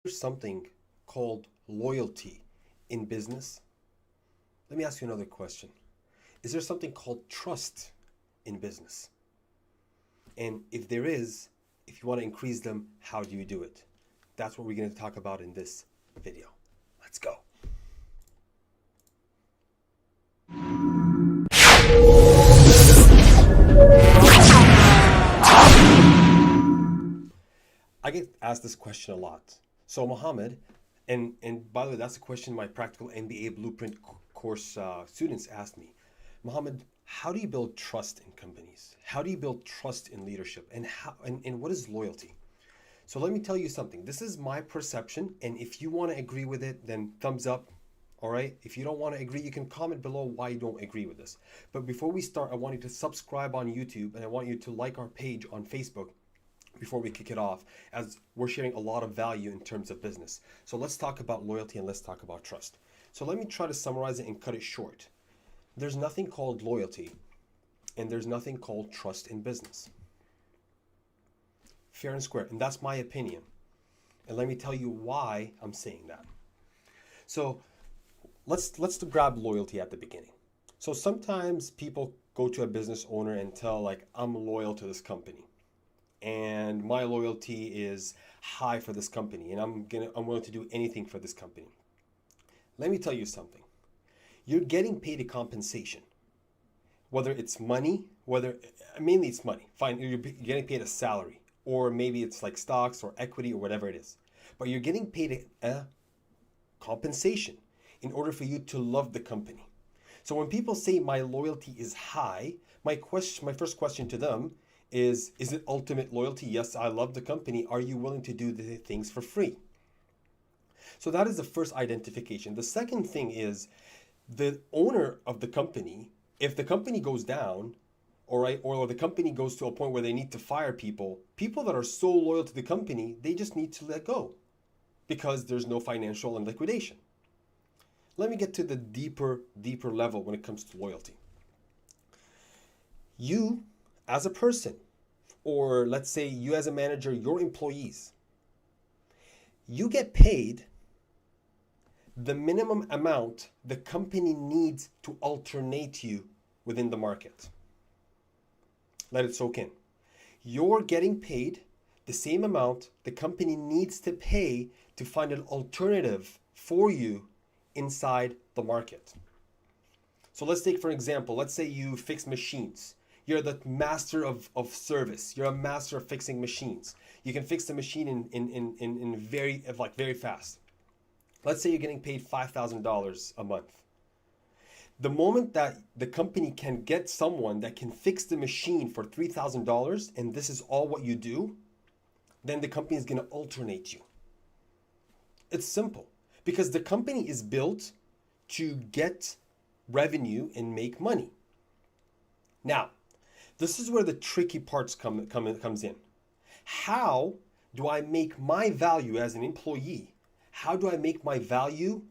Something called loyalty in business? Let me ask you another question. Is there something called trust in business? And if there is, if you want to increase them, how do you do it? That's what we're going to talk about in this video. Let's go. I get asked this question a lot. So Mohammed, and by the way, that's a question my practical MBA blueprint course students asked me. Mohammed, how do you build trust in companies? How do you build trust in leadership? And what is loyalty? So let me tell you something. This is my perception, and if you want to agree with it, then thumbs up. All right. If you don't want to agree, you can comment below why you don't agree with this. But before we start, I want you to subscribe on YouTube, and I want you to like our page on Facebook before we kick it off, as we're sharing a lot of value in terms of business. So let's talk about loyalty and let's talk about trust. So let me try to summarize it and cut it short. There's nothing called loyalty and there's nothing called trust in business. Fair and square. And that's my opinion. And let me tell you why I'm saying that. So let's grab loyalty at the beginning. So sometimes people go to a business owner and tell, like, I'm loyal to this company and my loyalty is high for this company, and I'm willing to do anything for this company. Let me tell you something. You're getting paid a compensation, whether it's money, mainly it's money. Fine, you're getting paid a salary, or maybe it's like stocks or equity or whatever it is. But you're getting paid a compensation in order for you to love the company. So when people say my loyalty is high, my first question to them is it ultimate loyalty? Yes, I love the company. Are you willing to do the things for free? So that is the first identification. The second thing is the owner of the company. If the company goes down, all right, or the company goes to a point where they need to fire people that are so loyal to the company, they just need to let go because there's no financial and liquidation. Let me get to the deeper level when it comes to loyalty. You as a person, or let's say you as a manager, your employees, you get paid the minimum amount the company needs to alternate you within the market. Let it soak in. You're getting paid the same amount the company needs to pay to find an alternative for you inside the market. So let's take, for example, let's say you fix machines. You're the master of service. You're a master of fixing machines. You can fix the machine in very fast. Let's say you're getting paid $5,000 a month. The moment that the company can get someone that can fix the machine for $3,000, and this is all what you do, then the company is going to alternate you. It's simple, because the company is built to get revenue and make money. Now, this is where the tricky parts comes in. How do I make my value as an employee? How do I make my value?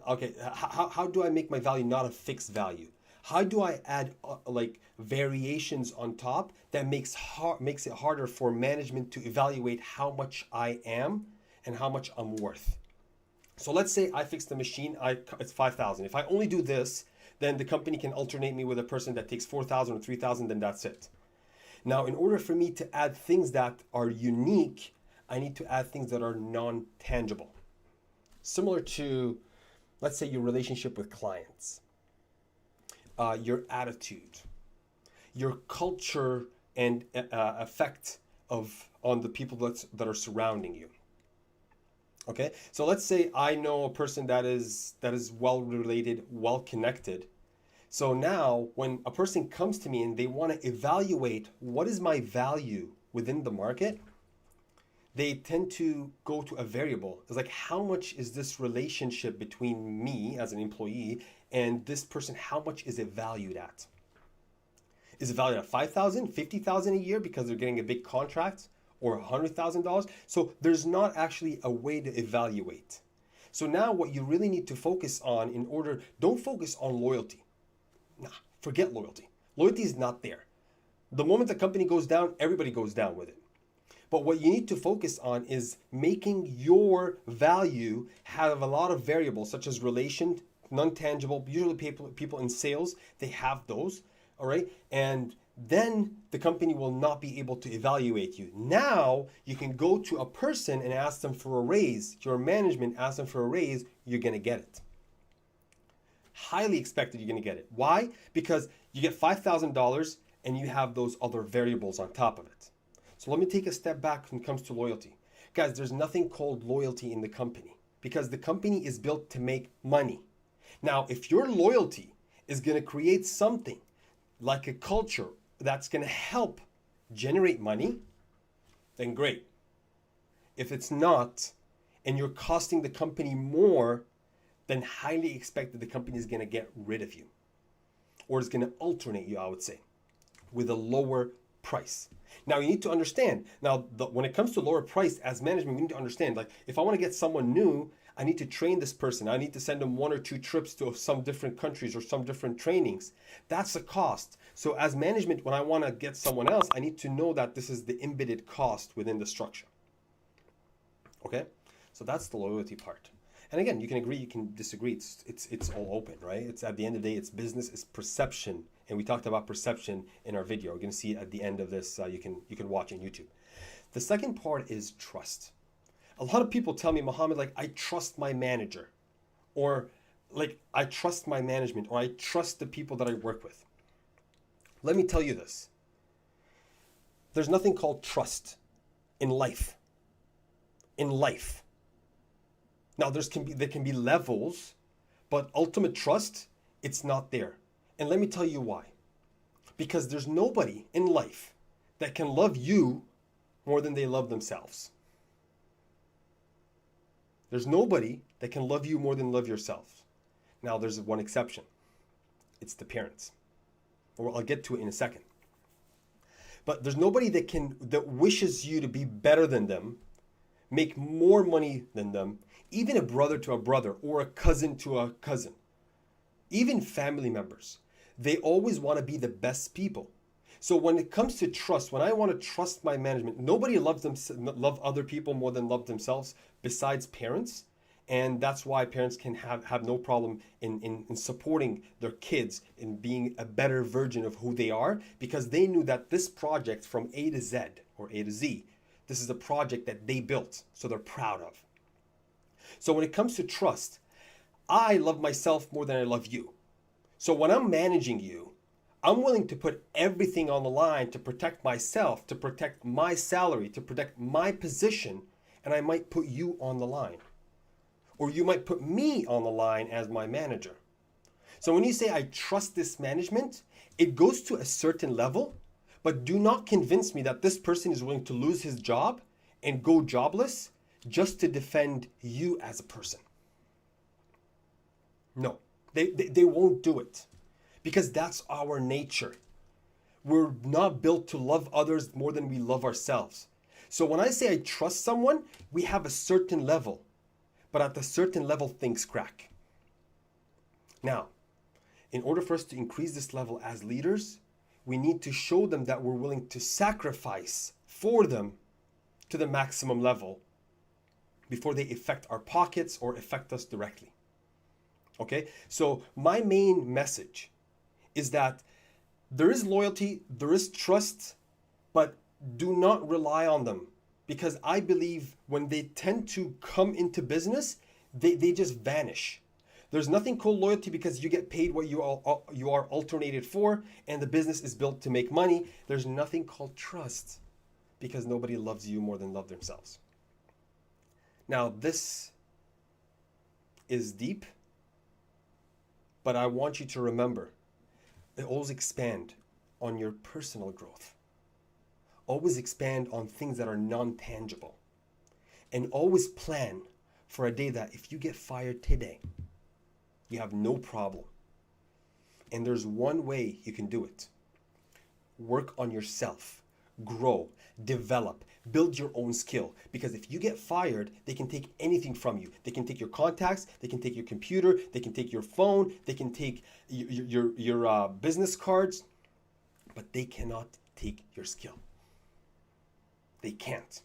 Okay, how do I make my value not a fixed value? How do I add variations on top that makes it harder for management to evaluate how much I am and how much I'm worth? So let's say I fix the machine, it's 5,000. If I only do this, then the company can alternate me with a person that takes 4,000 or 3,000, then that's it. Now, in order for me to add things that are unique, I need to add things that are non-tangible. Similar to, let's say, your relationship with clients, your attitude, your culture and effect on the people that are surrounding you. Okay, so let's say I know a person that is well related, well connected. So now when a person comes to me and they want to evaluate what is my value within the market, they tend to go to a variable. It's like, how much is this relationship between me as an employee and this person, how much is it valued at? Is it valued at 5,000, 50,000 a year because they're getting a big contract? Or $100,000. So there's not actually a way to evaluate. So now what you really need to focus on don't focus on loyalty. Nah, forget loyalty. Loyalty is not there. The moment the company goes down, everybody goes down with it. But what you need to focus on is making your value have a lot of variables, such as relation, non-tangible. Usually people in sales, they have those, all right? And then the company will not be able to evaluate you. Now you can go to a person and ask them for a raise. Your management asks them for a raise, you're gonna get it. Highly expected you're gonna get it. Why? Because you get $5,000 and you have those other variables on top of it. So let me take a step back when it comes to loyalty. Guys, there's nothing called loyalty in the company because the company is built to make money. Now, if your loyalty is gonna create something like a culture that's gonna help generate money, then great. If it's not, and you're costing the company more, then highly expect that the company is gonna get rid of you. Or is gonna alternate you, I would say, with a lower price. Now you need to understand, when it comes to lower price, as management, we need to understand, like if I wanna get someone new, I need to train this person. I need to send them 1 or 2 trips to some different countries or some different trainings. That's a cost. So as management, when I want to get someone else, I need to know that this is the embedded cost within the structure. Okay? So that's the loyalty part. And again, you can agree, you can disagree. It's all open, right? It's at the end of the day, it's business, it's perception. And we talked about perception in our video. You're going to see it at the end of this. You can watch on YouTube. The second part is trust. A lot of people tell me, Mohammed, like, I trust my manager, or like, I trust my management, or I trust the people that I work with. Let me tell you this. There's nothing called trust in life. In life. Now, there can be levels, but ultimate trust, it's not there. And let me tell you why. Because there's nobody in life that can love you more than they love themselves. There's nobody that can love you more than love yourself. Now, there's one exception. It's the parents. Or I'll get to it in a second. But there's nobody that wishes you to be better than them, make more money than them, even a brother to a brother or a cousin to a cousin, even family members. They always want to be the best people. So when it comes to trust, when I want to trust my management, nobody love other people more than love themselves besides parents. And that's why parents can have no problem in supporting their kids in being a better version of who they are, because they knew that this project from A to Z or A to Z, this is a project that they built, so they're proud of. So when it comes to trust, I love myself more than I love you. So when I'm managing you, I'm willing to put everything on the line to protect myself, to protect my salary, to protect my position, and I might put you on the line. Or you might put me on the line as my manager. So when you say I trust this management, it goes to a certain level, but do not convince me that this person is willing to lose his job and go jobless just to defend you as a person. No, they won't do it. Because that's our nature. We're not built to love others more than we love ourselves. So when I say I trust someone, we have a certain level. But at a certain level, things crack. Now, in order for us to increase this level as leaders, we need to show them that we're willing to sacrifice for them to the maximum level before they affect our pockets or affect us directly. Okay? So my main message is that there is loyalty, there is trust, but do not rely on them. Because I believe when they tend to come into business, they just vanish. There's nothing called loyalty because you get paid what you are alternated for, and the business is built to make money. There's nothing called trust because nobody loves you more than love themselves. Now, this is deep, but I want you to remember, always expand on your personal growth. Always expand on things that are non-tangible. And always plan for a day that if you get fired today, you have no problem. And there's one way you can do it. Work on yourself. Grow. Develop. Build your own skill. Because if you get fired, they can take anything from you. They can take your contacts. They can take your computer. They can take your phone. They can take your business cards. But they cannot take your skill. They can't.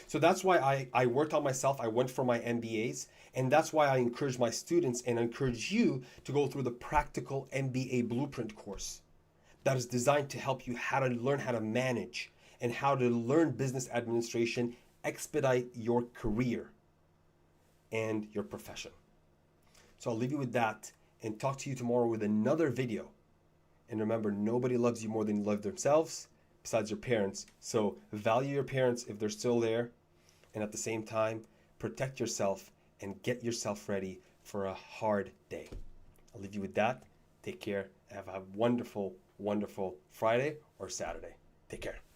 So that's why I worked on myself. I went for my MBAs. And that's why I encourage my students and encourage you to go through the practical MBA blueprint course that is designed to help you how to learn how to manage and how to learn business administration, expedite your career and your profession. So I'll leave you with that and talk to you tomorrow with another video. And remember, nobody loves you more than you love themselves besides your parents. So value your parents if they're still there. And at the same time, protect yourself and get yourself ready for a hard day. I'll leave you with that. Take care. Have a wonderful, wonderful Friday or Saturday. Take care.